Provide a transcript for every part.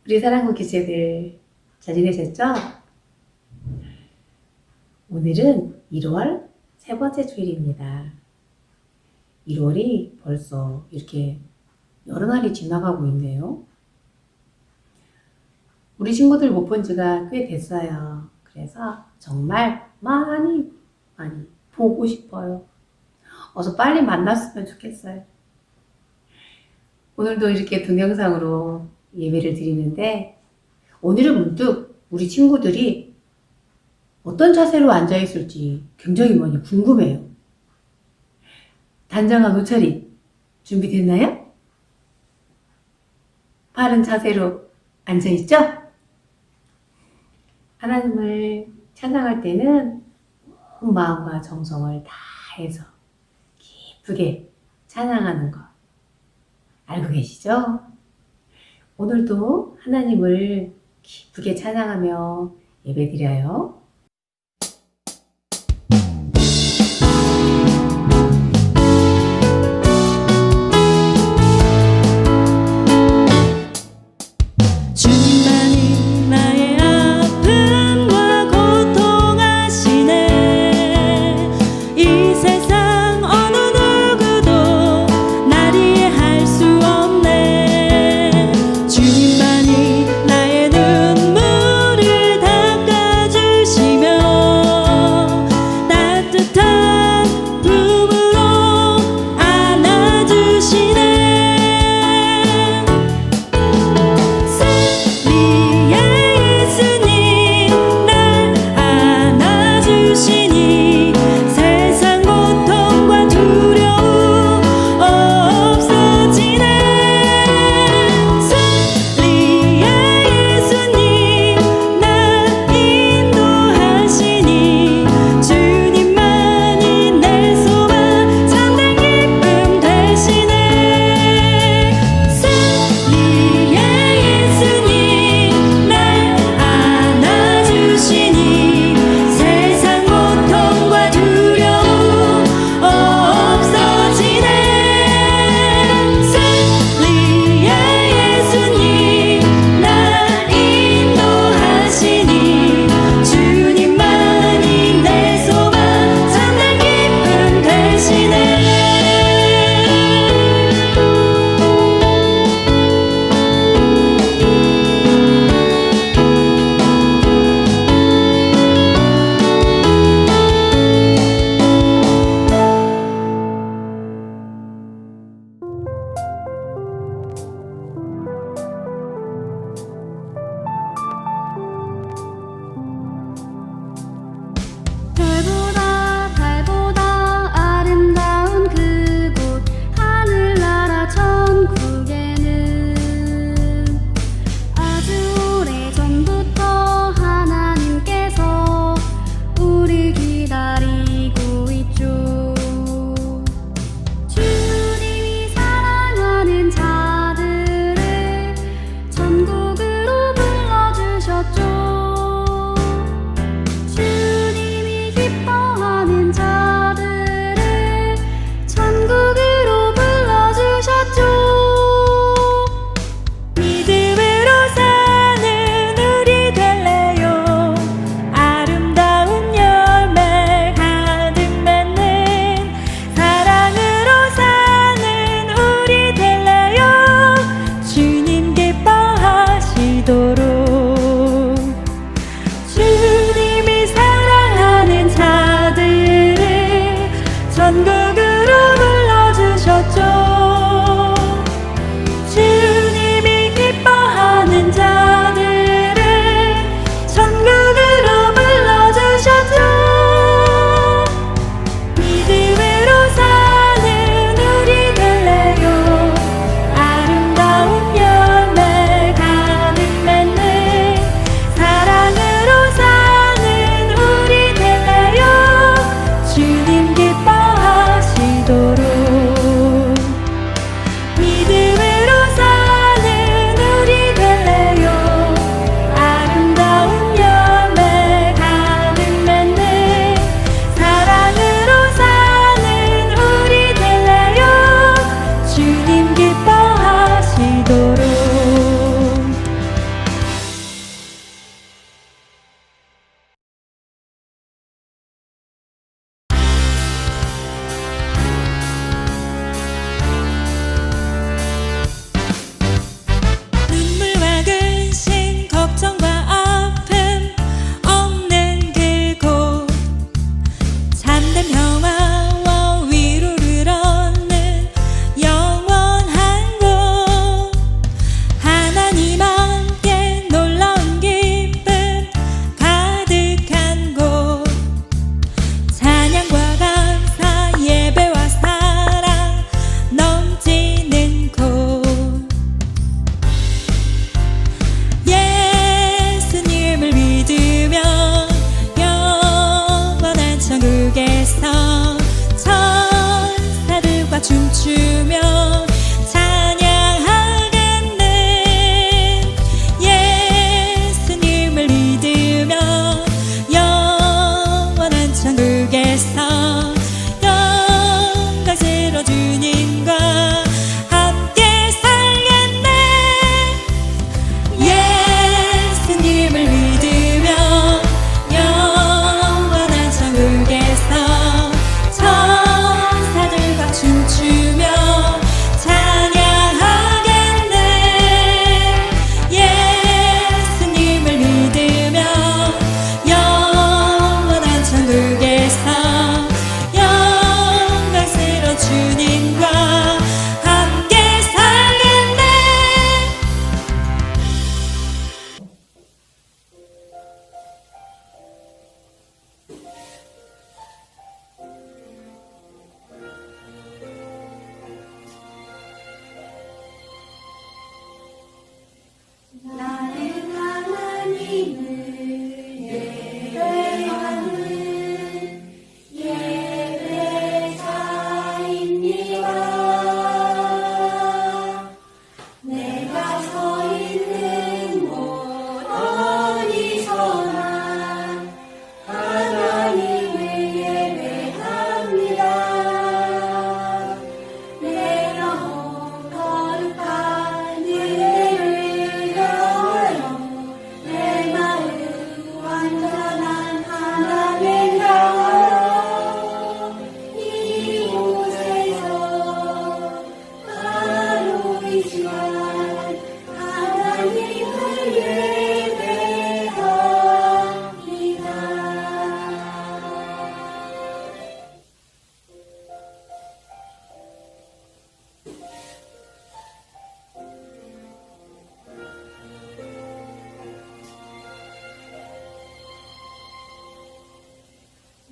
우리 사랑구 기세들 잘 지내셨죠? 오늘은 1월 세 번째 주일입니다. 1월이 벌써 이렇게 여러 날이 지나가고 있네요. 우리 친구들 못 본 지가 꽤 됐어요. 그래서 정말 많이 보고 싶어요. 어서 빨리 만났으면 좋겠어요. 오늘도 이렇게 동영상으로 예배를 드리는데, 오늘은 문득 우리 친구들이 어떤 자세로 앉아 있을지 굉장히 많이 궁금해요. 단정한 옷차림 준비됐나요? 바른 자세로 앉아 있죠? 하나님을 찬양할 때는 온 마음과 정성을 다해서 기쁘게 찬양하는 거 알고 계시죠? 오늘도 하나님을 기쁘게 찬양하며 예배드려요. 주님만이 나의 아픔과 고통 아시네. 이 세상 어느 누구도 날 이해할 수 없네. 주님만이 나의 눈물을 닦아주시네. 춤추며 찬양하겠네. 예수님을 믿으며 영원한 천국에서 영광스러운 주님과 함께 살겠네. 예수님을 믿으며 영원한 천국에서 천사들과 춤추며 찬양하겠네. 예수님을 믿으며 영원한 천국에서 영광스러운 주님과 함께 살겠네. 나는 하나님을 예배하는 예배자입니다. 내가 서 있는 곳 어디서나 하나님을 예배합니다. 내 영혼 거룩한 은혜를 열어 내 마음 완전한 하나님 향하여 이곳에서 바로 이 시간 하나님을 예배합니다.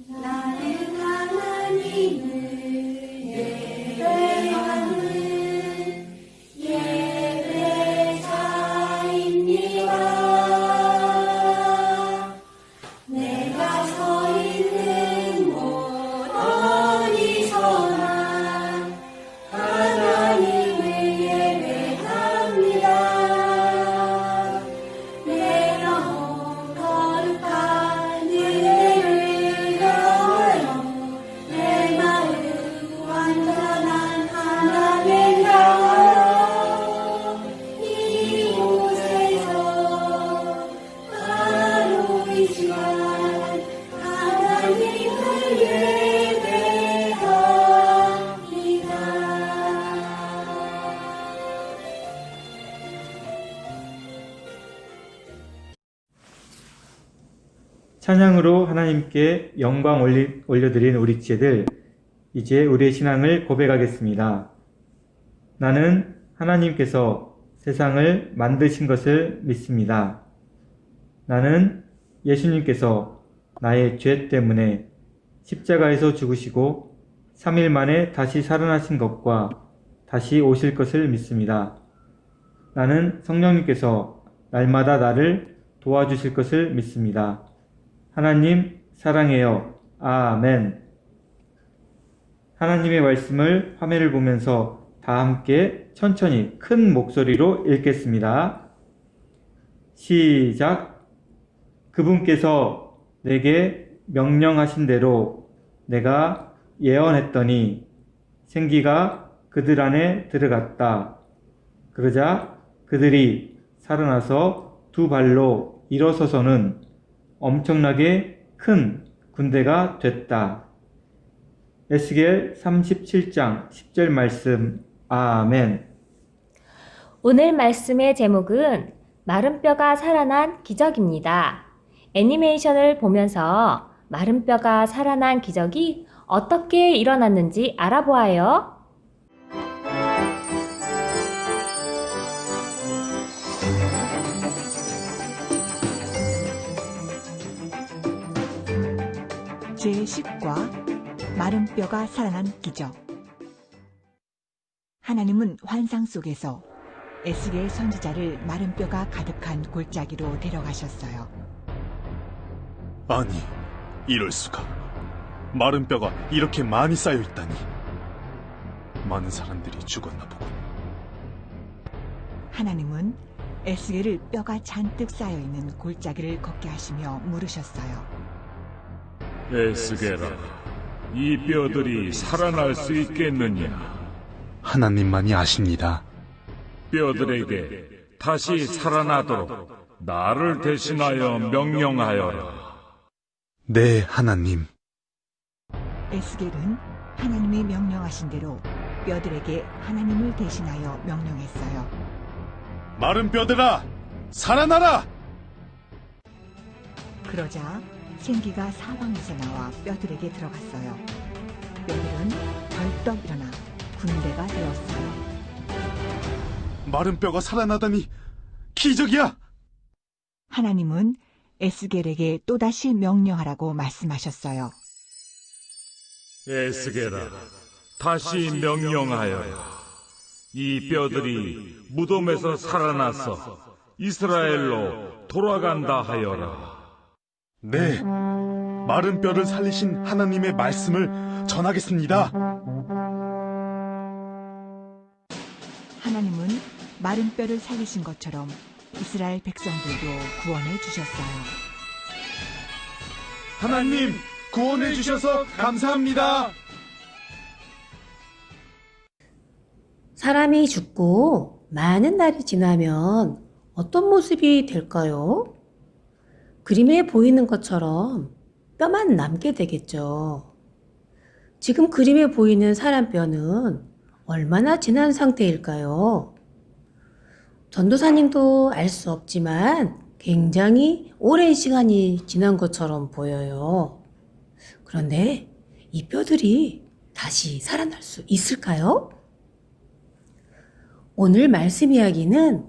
나는 하나님을 예배하는 예배자입니다. 내가 서 있는 곳 어디서나 하나님을 예배합니다. 내 영혼 거룩한 은혜를 열어 내 마음 완전한 하나님 향하여 이곳에서 바로 이 시간 하나님을 예배합니다. 찬양으로 하나님께 영광 올려드린 우리 지체들, 이제 우리의 신앙을 고백하겠습니다. 나는 하나님께서 세상을 만드신 것을 믿습니다. 나는 예수님께서 나의 죄 때문에 십자가에서 죽으시고 3일 만에 다시 살아나신 것과 다시 오실 것을 믿습니다. 나는 성령님께서 날마다 나를 도와주실 것을 믿습니다. 하나님 사랑해요. 아멘. 하나님의 말씀을 화면을 보면서 다 함께 천천히 큰 목소리로 읽겠습니다. 시작. 그분께서 내게 명령하신 대로 내가 예언했더니 생기가 그들 안에 들어갔다. 그러자 그들이 살아나서 두 발로 일어서서는 엄청나게 큰 군대가 됐다. 에스겔 37장 10절 말씀. 아멘. 오늘 말씀의 제목은 마른 뼈가 살아난 기적입니다. 애니메이션을 보면서 마른 뼈가 살아난 기적이 어떻게 일어났는지 알아보아요. 제10과 마른 뼈가 살아난 기적. 하나님은 환상 속에서 에스겔 선지자를 마른 뼈가 가득한 골짜기로 데려가셨어요. 아니, 이럴 수가. 마른 뼈가 이렇게 많이 쌓여 있다니. 많은 사람들이 죽었나 보군. 하나님은 에스겔을 뼈가 잔뜩 쌓여있는 골짜기를 걷게 하시며 물으셨어요. 에스겔아, 이 뼈들이 살아날 수 있겠느냐? 하나님만이 아십니다. 뼈들에게 다시 살아나도록 나를 대신하여 명령하여라. 네, 하나님. 에스겔은 하나님이 명령하신 대로 뼈들에게 하나님을 대신하여 명령했어요. 마른 뼈들아, 살아나라! 그러자 생기가 사방에서 나와 뼈들에게 들어갔어요. 뼈들은 벌떡 일어나 군대가 되었어요. 마른 뼈가 살아나다니 기적이야! 하나님은 에스겔에게 또다시 명령하라고 말씀하셨어요. 에스겔아, 다시 명령하여라. 이 뼈들이 무덤에서 살아나서 이스라엘로 돌아간다 하여라. 네, 마른 뼈를 살리신 하나님의 말씀을 전하겠습니다. 하나님은 마른 뼈를 살리신 것처럼 이스라엘 백성들도 구원해 주셨어요. 하나님, 구원해 주셔서 감사합니다. 사람이 죽고 많은 날이 지나면 어떤 모습이 될까요? 그림에 보이는 것처럼 뼈만 남게 되겠죠. 지금 그림에 보이는 사람 뼈는 얼마나 지난 상태일까요? 전도사님도 알 수 없지만 굉장히 오랜 시간이 지난 것처럼 보여요. 그런데 이 뼈들이 다시 살아날 수 있을까요? 오늘 말씀 이야기는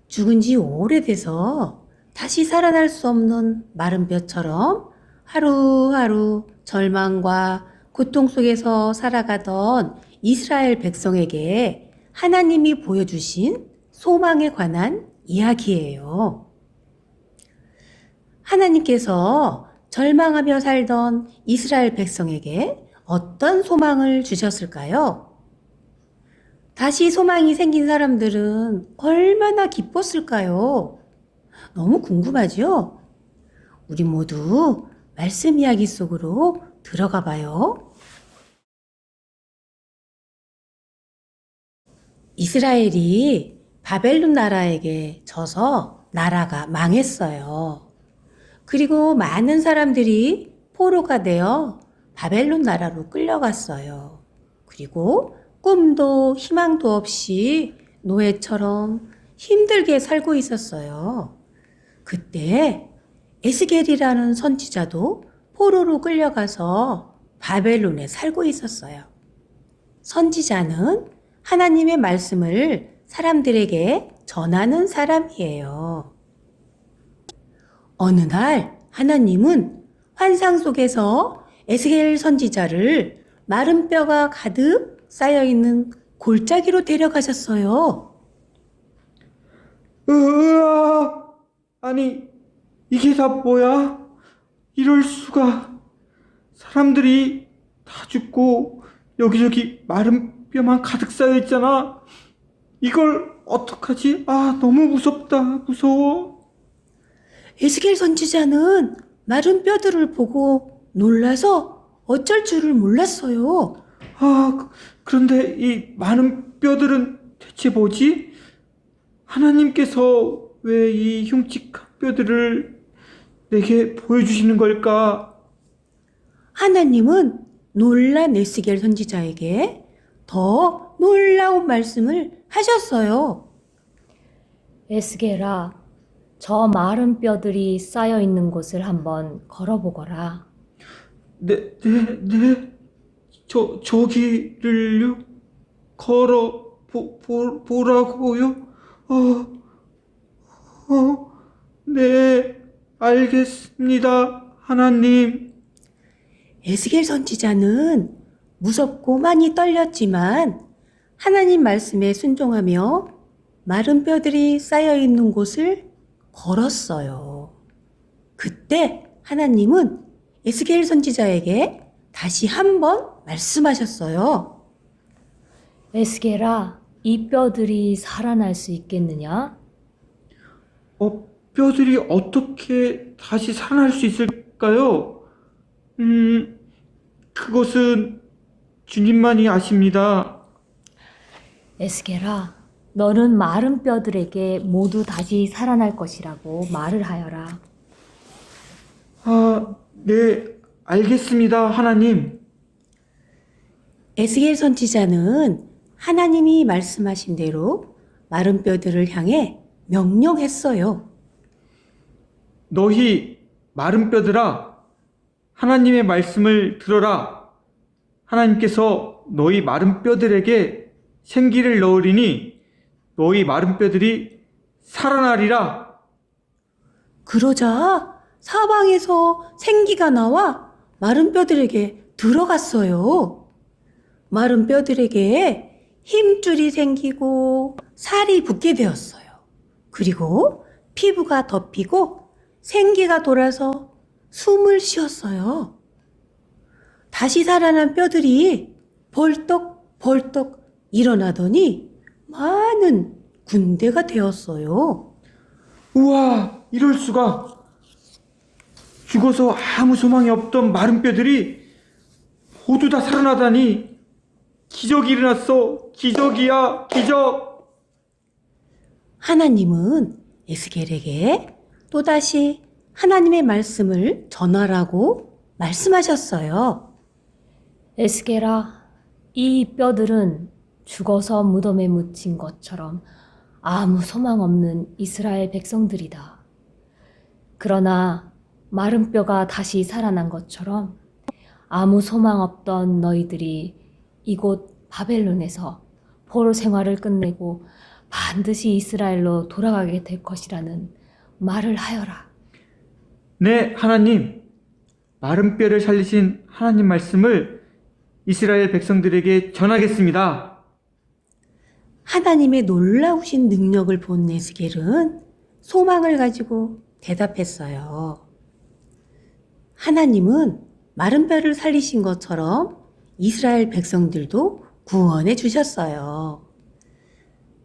죽은 지 오래돼서 다시 살아날 수 없는 마른 뼈처럼 하루하루 절망과 고통 속에서 살아가던 이스라엘 백성에게 하나님이 보여주신 소망에 관한 이야기예요. 하나님께서 절망하며 살던 이스라엘 백성에게 어떤 소망을 주셨을까요? 다시 소망이 생긴 사람들은 얼마나 기뻤을까요? 너무 궁금하죠? 우리 모두 말씀 이야기 속으로 들어가 봐요. 이스라엘이 바벨론 나라에게 져서 나라가 망했어요. 그리고 많은 사람들이 포로가 되어 바벨론 나라로 끌려갔어요. 그리고 꿈도 희망도 없이 노예처럼 힘들게 살고 있었어요. 그때 에스겔이라는 선지자도 포로로 끌려가서 바벨론에 살고 있었어요. 선지자는 하나님의 말씀을 사람들에게 전하는 사람이에요. 어느 날 하나님은 환상 속에서 에스겔 선지자를 마른 뼈가 가득 쌓여있는 골짜기로 데려가셨어요. 으아! 아니, 이게 다 뭐야? 이럴 수가. 사람들이 다 죽고 여기저기 마른 뼈만 가득 쌓여 있잖아. 이걸 어떡하지? 아, 너무 무섭다. 무서워. 에스겔 선지자는 마른 뼈들을 보고 놀라서 어쩔 줄을 몰랐어요. 그런데 이 많은 뼈들은 대체 뭐지? 하나님께서 왜 이 흉측한 뼈들을 내게 보여주시는 걸까? 하나님은 놀란 에스겔 선지자에게 더 놀라운 말씀을 하셨어요. 에스겔아, 저 마른 뼈들이 쌓여 있는 곳을 한번 걸어보거라. 네. 저기를요? 보라고요? 네, 알겠습니다, 하나님. 에스겔 선지자는 무섭고 많이 떨렸지만 하나님 말씀에 순종하며 마른 뼈들이 쌓여 있는 곳을 걸었어요. 그때 하나님은 에스겔 선지자에게 다시 한번 말씀하셨어요. 에스겔아, 이 뼈들이 살아날 수 있겠느냐? 뼈들이 어떻게 다시 살아날 수 있을까요? 그것은 주님만이 아십니다. 에스겔아, 너는 마른 뼈들에게 모두 다시 살아날 것이라고 말을 하여라. 네, 알겠습니다, 하나님. 에스겔 선지자는 하나님이 말씀하신 대로 마른 뼈들을 향해 명령했어요. 너희 마른 뼈들아, 하나님의 말씀을 들어라. 하나님께서 너희 마른 뼈들에게 생기를 넣으리니 너희 마른 뼈들이 살아나리라. 그러자 사방에서 생기가 나와 마른 뼈들에게 들어갔어요. 마른 뼈들에게 힘줄이 생기고 살이 붙게 되었어요. 그리고 피부가 덮이고 생기가 돌아서 숨을 쉬었어요. 다시 살아난 뼈들이 벌떡벌떡 일어나더니 많은 군대가 되었어요. 우와, 이럴 수가. 죽어서 아무 소망이 없던 마른 뼈들이 모두 다 살아나다니 기적이 일어났어. 기적이야, 기적. 하나님은 에스겔에게 또다시 하나님의 말씀을 전하라고 말씀하셨어요. 에스겔아, 이 뼈들은 죽어서 무덤에 묻힌 것처럼 아무 소망 없는 이스라엘 백성들이다. 그러나 마른 뼈가 다시 살아난 것처럼 아무 소망 없던 너희들이 이곳 바벨론에서 포로 생활을 끝내고 반드시 이스라엘로 돌아가게 될 것이라는 말을 하여라. 네, 하나님. 마른 뼈를 살리신 하나님 말씀을 이스라엘 백성들에게 전하겠습니다. 하나님의 놀라우신 능력을 본 에스겔은 소망을 가지고 대답했어요. 하나님은 마른 뼈를 살리신 것처럼 이스라엘 백성들도 구원해 주셨어요.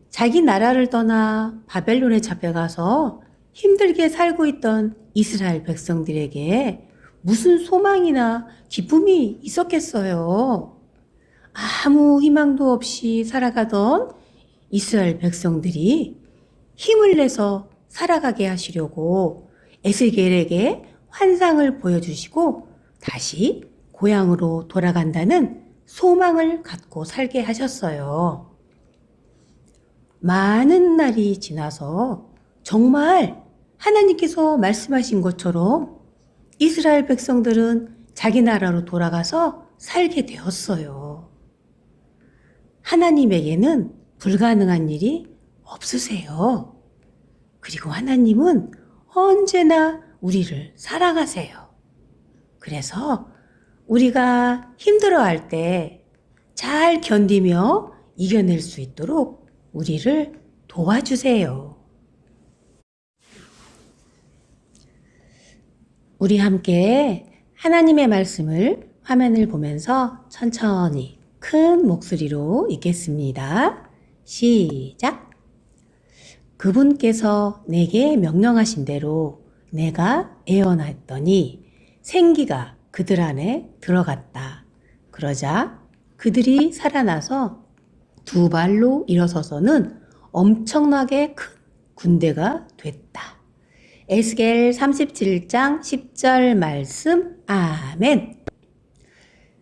자기 나라를 떠나 바벨론에 잡혀가서 힘들게 살고 있던 이스라엘 백성들에게 무슨 소망이나 기쁨이 있었겠어요. 아무 희망도 없이 살아가던 이스라엘 백성들이 힘을 내서 살아가게 하시려고 에스겔에게 환상을 보여주시고 다시 고향으로 돌아간다는 소망을 갖고 살게 하셨어요. 많은 날이 지나서 정말 하나님께서 말씀하신 것처럼 이스라엘 백성들은 자기 나라로 돌아가서 살게 되었어요. 하나님에게는 불가능한 일이 없으세요. 그리고 하나님은 언제나 우리를 사랑하세요. 그래서 우리가 힘들어할 때 잘 견디며 이겨낼 수 있도록 우리를 도와주세요. 우리 함께 하나님의 말씀을 화면을 보면서 천천히 큰 목소리로 읽겠습니다. 시작! 그분께서 내게 명령하신 대로 내가 애원했더니 생기가 그들 안에 들어갔다. 그러자 그들이 살아나서 두 발로 일어서서는 엄청나게 큰 군대가 됐다. 에스겔 37장 10절 말씀. 아멘.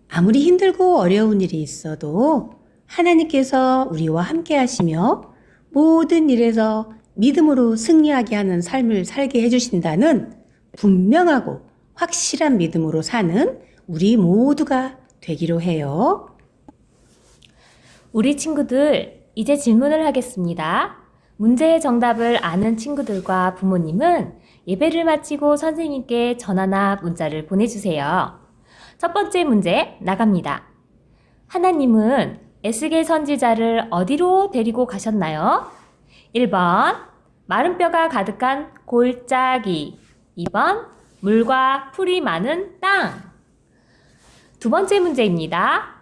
아무리 힘들고 어려운 일이 있어도 하나님께서 우리와 함께 하시며 모든 일에서 믿음으로 승리하게 하는 삶을 살게 해주신다는 분명하고 확실한 믿음으로 사는 우리 모두가 되기로 해요. 우리 친구들, 이제 질문을 하겠습니다. 문제의 정답을 아는 친구들과 부모님은 예배를 마치고 선생님께 전화나 문자를 보내주세요. 첫 번째 문제 나갑니다. 하나님은 에스겔 선지자를 어디로 데리고 가셨나요? 1번 마른 뼈가 가득한 골짜기, 2번 물과 풀이 많은 땅. 두 번째 문제입니다.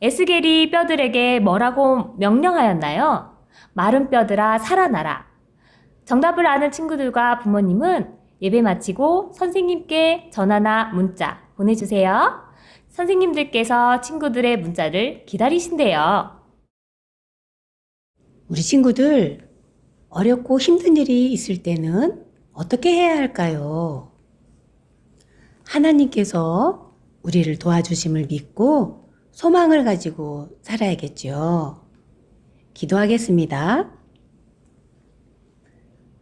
에스겔이 뼈들에게 뭐라고 명령하였나요? 마른 뼈들아 살아나라. 정답을 아는 친구들과 부모님은 예배 마치고 선생님께 전화나 문자 보내주세요. 선생님들께서 친구들의 문자를 기다리신대요. 우리 친구들, 어렵고 힘든 일이 있을 때는 어떻게 해야 할까요? 하나님께서 우리를 도와주심을 믿고 소망을 가지고 살아야겠죠. 기도하겠습니다.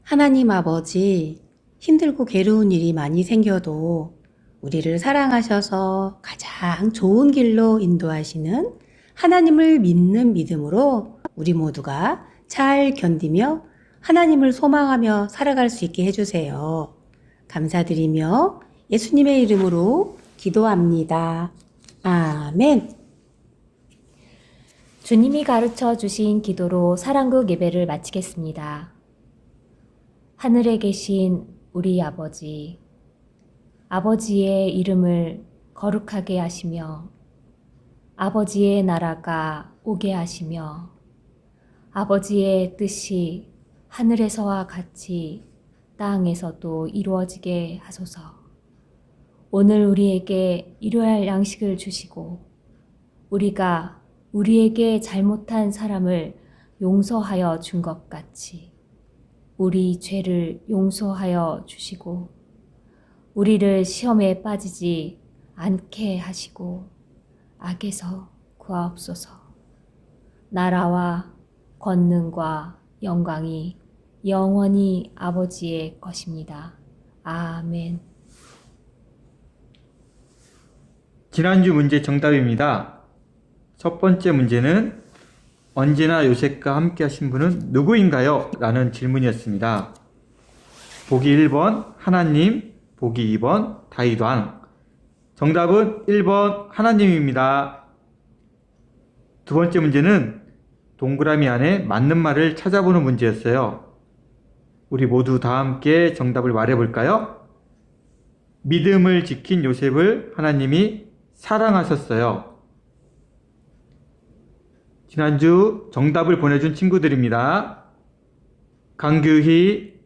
하나님 아버지, 힘들고 괴로운 일이 많이 생겨도 우리를 사랑하셔서 가장 좋은 길로 인도하시는 하나님을 믿는 믿음으로 우리 모두가 잘 견디며 하나님을 소망하며 살아갈 수 있게 해주세요. 감사드리며 예수님의 이름으로 기도합니다. 아멘. 주님이 가르쳐 주신 기도로 사랑국 예배를 마치겠습니다. 하늘에 계신 우리 아버지, 아버지의 이름을 거룩하게 하시며 아버지의 나라가 오게 하시며 아버지의 뜻이 하늘에서와 같이 땅에서도 이루어지게 하소서. 오늘 우리에게 일용할 양식을 주시고 우리가 우리에게 잘못한 사람을 용서하여 준 것 같이 우리 죄를 용서하여 주시고 우리를 시험에 빠지지 않게 하시고 악에서 구하옵소서. 나라와 권능과 영광이 영원히 아버지의 것입니다. 아멘. 지난주 문제 정답입니다. 첫 번째 문제는 언제나 요셉과 함께 하신 분은 누구인가요? 라는 질문이었습니다. 보기 1번 하나님, 보기 2번 다윗 왕. 정답은 1번 하나님입니다. 두 번째 문제는 동그라미 안에 맞는 말을 찾아보는 문제였어요. 우리 모두 다 함께 정답을 말해볼까요? 믿음을 지킨 요셉을 하나님이 사랑하셨어요. 지난주 정답을 보내준 친구들입니다. 강규희,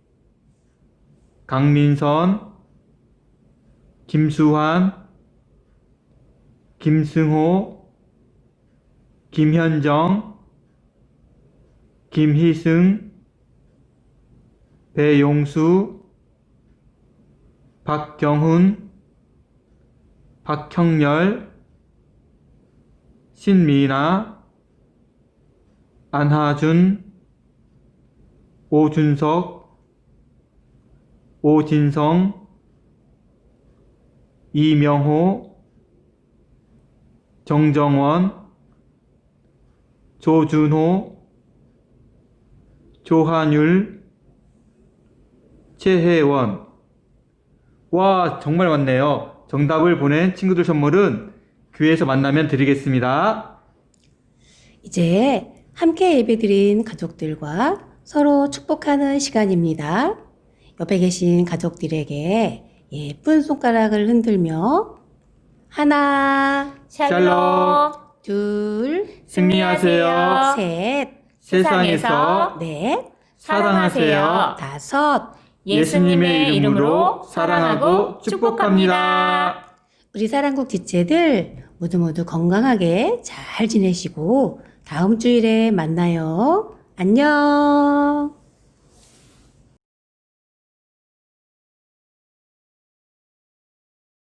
강민선, 김수환, 김승호, 김현정, 김희승, 배용수, 박경훈, 박형렬, 신미나, 안하준, 오준석, 오진성, 이명호, 정정원, 조준호, 조한율, 최혜원. 와, 정말 많네요. 정답을 보낸 친구들 선물은 교회에서 만나면 드리겠습니다. 이제 함께 예배드린 가족들과 서로 축복하는 시간입니다. 옆에 계신 가족들에게 예쁜 손가락을 흔들며 하나, 샬롬. 둘, 승리하세요. 셋, 세상에서 넷, 사랑하세요. 다섯. 예수님의 이름으로 사랑하고 축복합니다. 우리 사랑국 지체들 모두 건강하게 잘 지내시고 다음 주일에 만나요. 안녕.